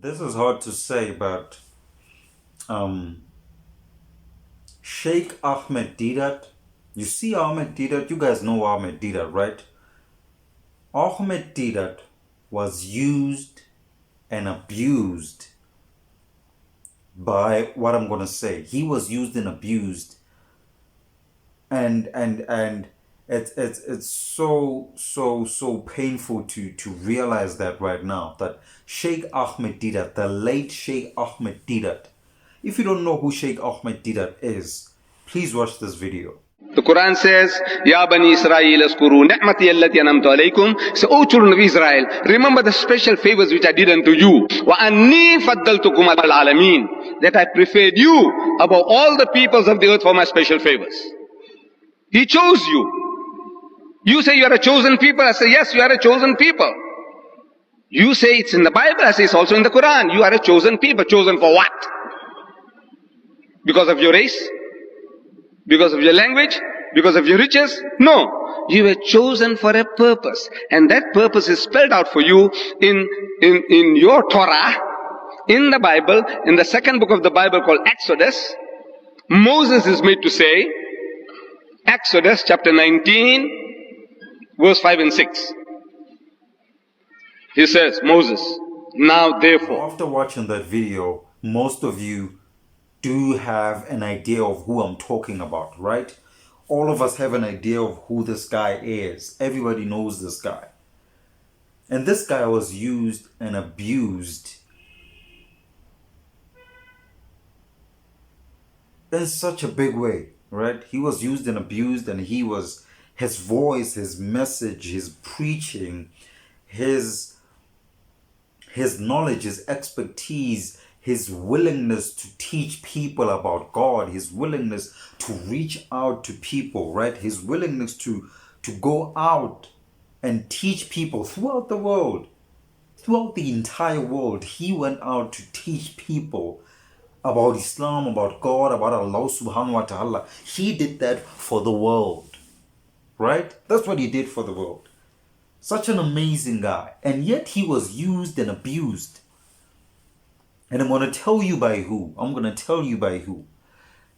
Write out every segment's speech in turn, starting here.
This is hard to say, but Sheikh Ahmed Deedat, you see Ahmed Deedat, you guys know Ahmed Deedat, right? Ahmed Deedat was used and abused by what I'm gonna say. He was used and abused, and it's so painful to realize that right now, that Sheikh Ahmed Deedat, the late Sheikh Ahmed Deedat. If you don't know who Sheikh Ahmed Deedat is, please watch this video. The Quran says, Ya Bani Israel askuru ni'mati allati anamtu alaikum. So, O children of Israel, remember the special favors which I did unto you. Wa anni faddaltukum al alameen. That I preferred you above all the peoples of the earth for my special favors. He chose you. You say you are a chosen people. I say, yes, you are a chosen people. You say it's in the Bible. I say it's also in the Quran. You are a chosen people. Chosen for what? Because of your race? Because of your language? Because of your riches? No. You were chosen for a purpose. And that purpose is spelled out for you in your Torah, in the Bible, in the second book of the Bible called Exodus. Moses is made to say, Exodus chapter 19, verse 5 and 6. He says, Moses, now therefore. After watching that video, most of you do have an idea of who I'm talking about, right? All of us have an idea of who this guy is. Everybody knows this guy. And this guy was used and abused in such a big way, right? He was used and abused, and his voice, his message, his preaching, his knowledge, his expertise, his willingness to teach people about God, his willingness to reach out to people, right? His willingness to go out and teach people throughout the world, throughout the entire world. He went out to teach people about Islam, about God, about Allah subhanahu wa ta'ala. He did that for the world, right? That's what he did for the world. Such an amazing guy. And yet he was used and abused. And I'm going to tell you by who. I'm going to tell you by who.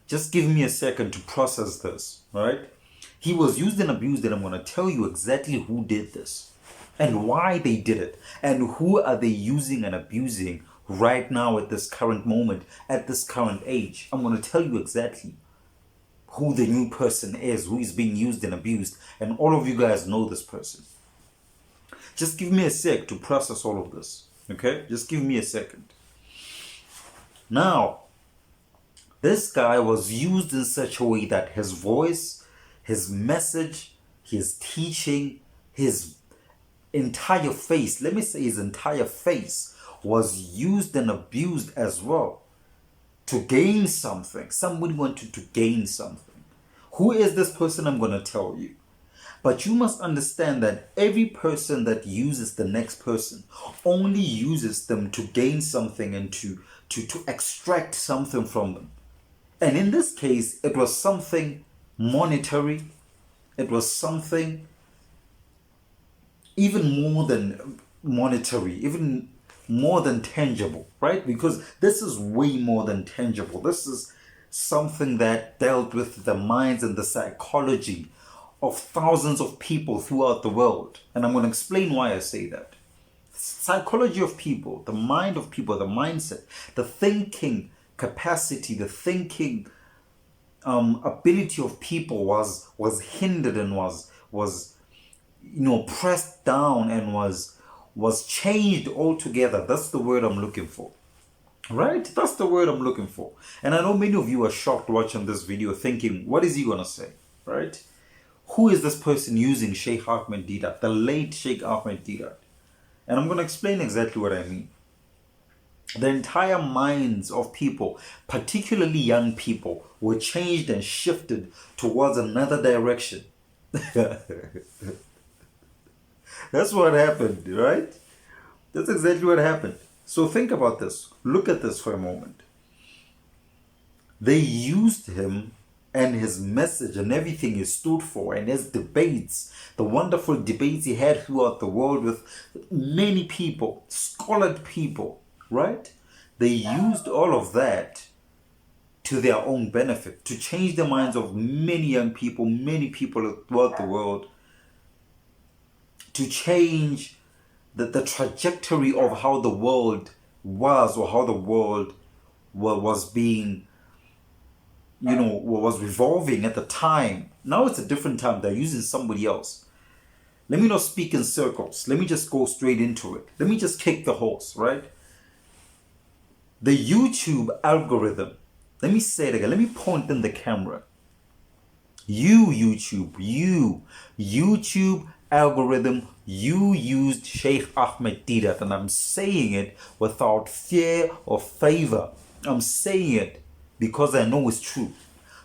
Just give me a second to process this, right? He was used and abused, and I'm going to tell you exactly who did this and why they did it, and who are they using and abusing right now at this current moment, at this current age. I'm going to tell you exactly who the new person is, who is being used and abused, and all of you guys know this person. Just give me a sec to process all of this, okay? Just give me a second. Now, this guy was used in such a way that his voice, his message, his teaching, his entire face, let me say his entire face, was used and abused as well to gain something. Somebody wanted to gain something. Who is this person? I'm going to tell you. But you must understand that every person that uses the next person only uses them to gain something and to extract something from them. And in this case, it was something monetary. It was something even more than monetary, even more than tangible, right? Because this is way more than tangible. This is something that dealt with the minds and the psychology of thousands of people throughout the world. And I'm going to explain why I say that. Psychology of people, the mind of people, the mindset, the thinking capacity, the thinking ability of people was hindered and was pressed down and was changed altogether. That's the word I'm looking for. Right? That's the word I'm looking for. And I know many of you are shocked watching this video thinking, what is he going to say? Right? Who is this person using Sheikh Ahmed Deedat, the late Sheikh Ahmed Deedat? And I'm going to explain exactly what I mean. The entire minds of people, particularly young people, were changed and shifted towards another direction. That's what happened, right? That's exactly what happened. So think about this. Look at this for a moment. They used him and his message and everything he stood for, and his debates, the wonderful debates he had throughout the world with many people, scholarly people, right? They used all of that to their own benefit, to change the minds of many young people, many people throughout the world, to change the trajectory of how the world was, or how the world was being, was revolving at the time. Now it's a different time. They're using somebody else. Let me not speak in circles. Let me just go straight into it. Let me just kick the horse, right? The YouTube algorithm. Let me say it again. Let me point in the camera. YouTube algorithm, you used Shik Ahmed Deedat, and I'm saying it without fear or favor. I'm saying it because I know it's true.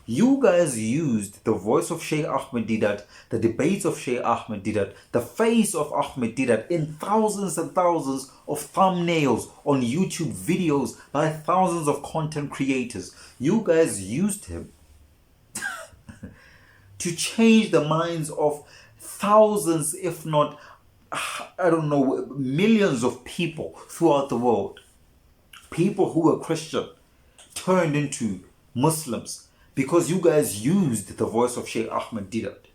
You guys used the voice of Shik Ahmed Deedat, the debates of Shik Ahmed Deedat, the face of Ahmed Deedat in thousands and thousands of thumbnails on YouTube videos by thousands of content creators. You guys used him to change the minds of thousands, if not, millions of people throughout the world. People who were Christian turned into Muslims because you guys used the voice of Shik Ahmed Deedat,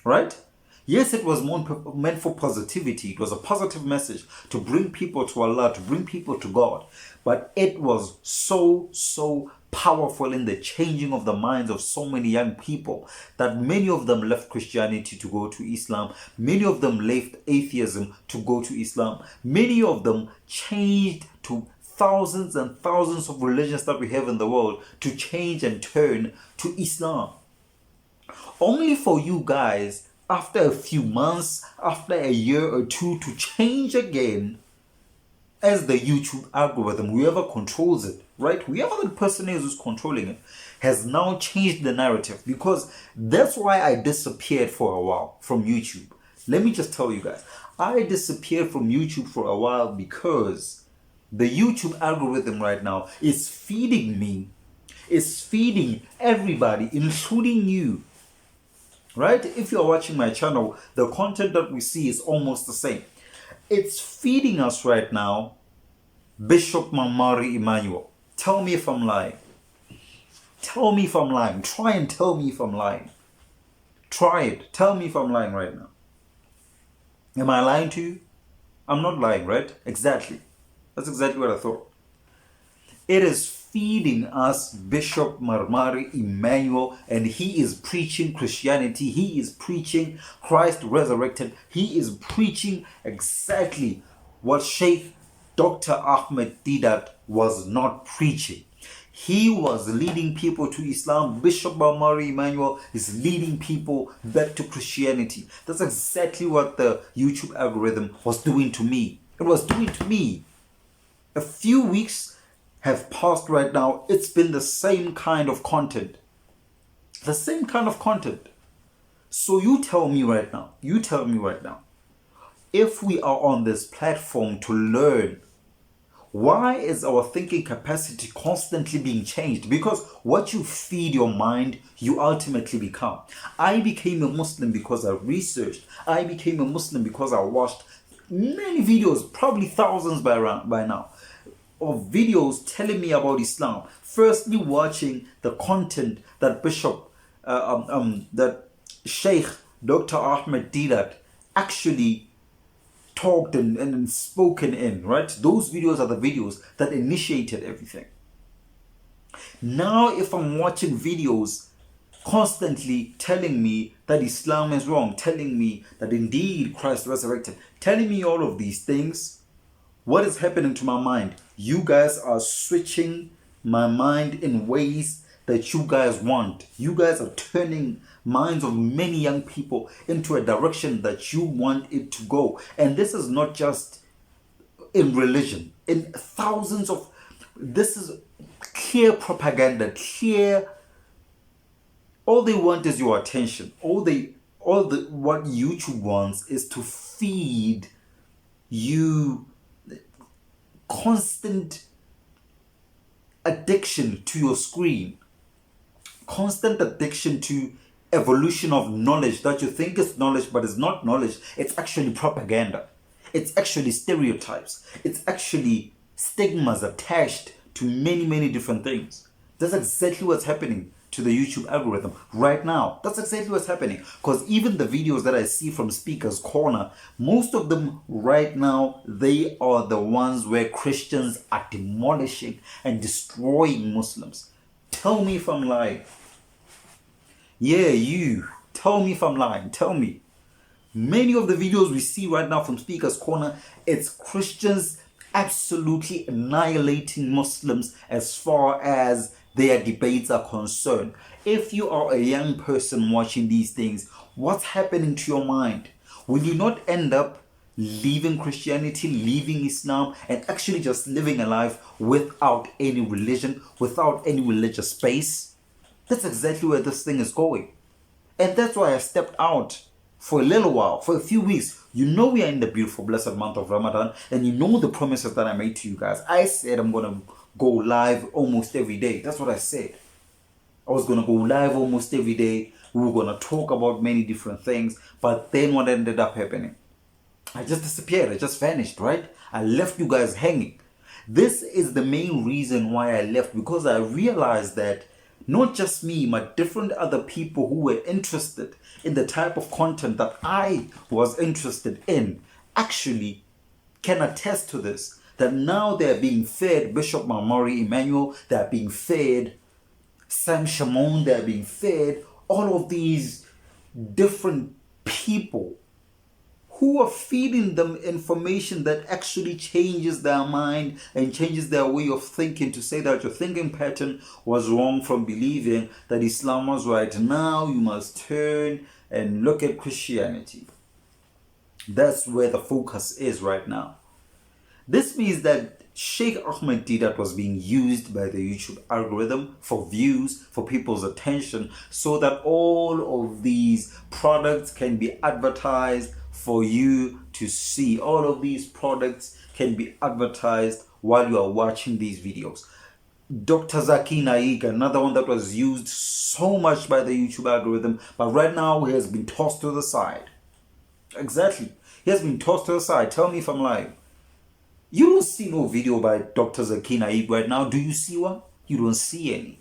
right? Yes, it was meant for positivity. It was a positive message to bring people to Allah, to bring people to God. But it was so powerful in the changing of the minds of so many young people that many of them left Christianity to go to Islam. Many of them left atheism to go to Islam. Many of them changed to thousands and thousands of religions that we have in the world to change and turn to Islam. Only for you guys, after a few months, after a year or two, to change again as the YouTube algorithm, whoever controls it, right? Whoever the person is who's controlling it, has now changed the narrative, because that's why I disappeared for a while from YouTube. Let me just tell you guys, I disappeared from YouTube for a while because the YouTube algorithm right now is feeding me, is feeding everybody, including you. Right? If you're watching my channel, the content that we see is almost the same. It's feeding us right now Bishop Mamari Emmanuel. Tell me if I'm lying. Tell me if I'm lying. Try and tell me if I'm lying. Try it. Tell me if I'm lying right now. Am I lying to you? I'm not lying, right? Exactly. That's exactly what I thought. It is feeding us Bishop Marmari Emmanuel, and he is preaching Christianity. He is preaching Christ resurrected. He is preaching exactly what Sheikh Dr. Ahmed Deedat was not preaching. He was leading people to Islam. Bishop Marmari Emmanuel is leading people back to Christianity. That's exactly what the YouTube algorithm was doing to me. It was doing to me. A few weeks have passed right now. It's been the same kind of content. The same kind of content. So you tell me right now, if we are on this platform to learn, why is our thinking capacity constantly being changed? Because what you feed your mind, you ultimately become. I became a Muslim because I researched. I became a Muslim because I watched many videos, probably thousands by now, of videos telling me about Islam. Firstly, watching the content that that Sheikh Dr. Ahmed Deedat actually talked and spoken in, right? Those videos are the videos that initiated everything. Now, if I'm watching videos constantly telling me that Islam is wrong, telling me that indeed Christ resurrected, telling me all of these things, what is happening to my mind? You guys are switching my mind in ways that you guys want. You guys are turning minds of many young people into a direction that you want it to go. And this is not just in religion. In thousands of... This is clear propaganda, clear... All they want is your attention. What YouTube wants is to feed you constant addiction to your screen, constant addiction to evolution of knowledge that you think is knowledge, but it's not knowledge. It's actually propaganda. It's actually stereotypes. It's actually stigmas attached to many, many different things. That's exactly what's happening to the YouTube algorithm right now. That's exactly what's happening. Because even the videos that I see from Speaker's Corner, most of them right now, they are the ones where Christians are demolishing and destroying Muslims. Tell me if I'm lying. Yeah, you. Tell me if I'm lying. Tell me. Many of the videos we see right now from Speaker's Corner, it's Christians absolutely annihilating Muslims as far as their debates are concerned. If you are a young person watching these things, what's happening to your mind? Will you not end up leaving Christianity, leaving Islam, and actually just living a life without any religion, without any religious space? That's exactly where this thing is going. And that's why I stepped out for a little while, for a few weeks. You know we are in the beautiful, blessed month of Ramadan, and you know the promises that I made to you guys. I said I'm going to go live almost every day. That's what I said. I was going to go live almost every day. We were going to talk about many different things. But then what ended up happening? I just disappeared. I just vanished, right? I left you guys hanging. This is the main reason why I left, because I realized that not just me, but different other people who were interested in the type of content that I was interested in actually can attest to this. That now they're being fed Bishop Mamori Emmanuel, they're being fed Sam Shimon, they're being fed all of these different people who are feeding them information that actually changes their mind and changes their way of thinking, to say that your thinking pattern was wrong from believing that Islam was right. Now you must turn and look at Christianity. That's where the focus is right now. This means that Shik Ahmed Deedat was being used by the YouTube algorithm for views, for people's attention, so that all of these products can be advertised for you to see. All of these products can be advertised while you are watching these videos. Dr. Zakir Naik, another one that was used so much by the YouTube algorithm, but right now he has been tossed to the side. Exactly. He has been tossed to the side. Tell me if I'm lying. You don't see no video by Dr. Zakir Naik right now. Do you see one? You don't see any.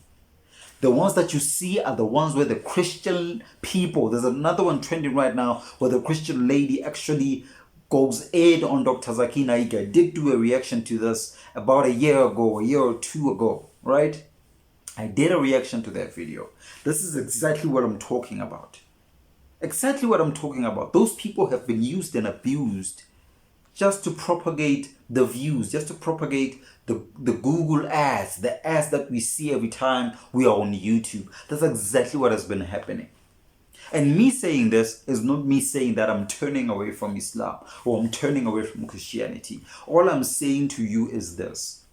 The ones that you see are the ones where the Christian people, there's another one trending right now where the Christian lady actually goes in on Dr. Zakir Naik. I did do a reaction to this about a year ago, a year or two ago, right? I did a reaction to that video. This is exactly what I'm talking about. Exactly what I'm talking about. Those people have been used and abused just to propagate the views, just to propagate the Google ads, the ads that we see every time we are on YouTube. That's exactly what has been happening. And me saying this is not me saying that I'm turning away from Islam or I'm turning away from Christianity. All I'm saying to you is this,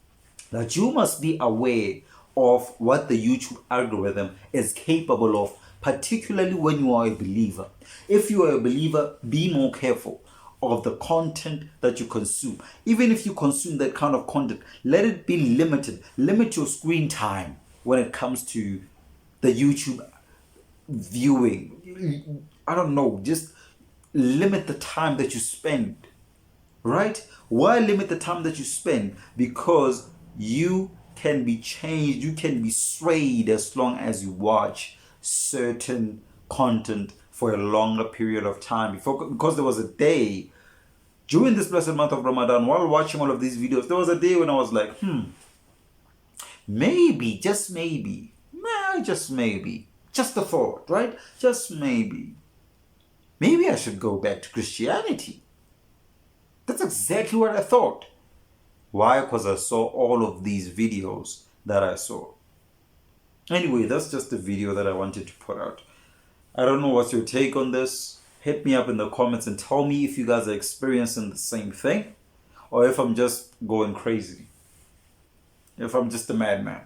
that you must be aware of what the YouTube algorithm is capable of, particularly when you are a believer. If you are a believer, be more careful of the content that you consume. Even if you consume that kind of content, let it be limited. Limit your screen time when it comes to the YouTube viewing. I don't know, just limit the time that you spend, right? Why limit the time that you spend? Because you can be changed, you can be swayed as long as you watch certain content for a longer period of time. Because there was a day during this blessed month of Ramadan, while watching all of these videos, there was a day when I was like, maybe, just maybe, just a thought, right? Just maybe I should go back to Christianity. That's exactly what I thought. Why? Because I saw all of these videos that I saw. Anyway, that's just the video that I wanted to put out. I don't know what's your take on this. Hit me up in the comments and tell me if you guys are experiencing the same thing or if I'm just going crazy. If I'm just a madman.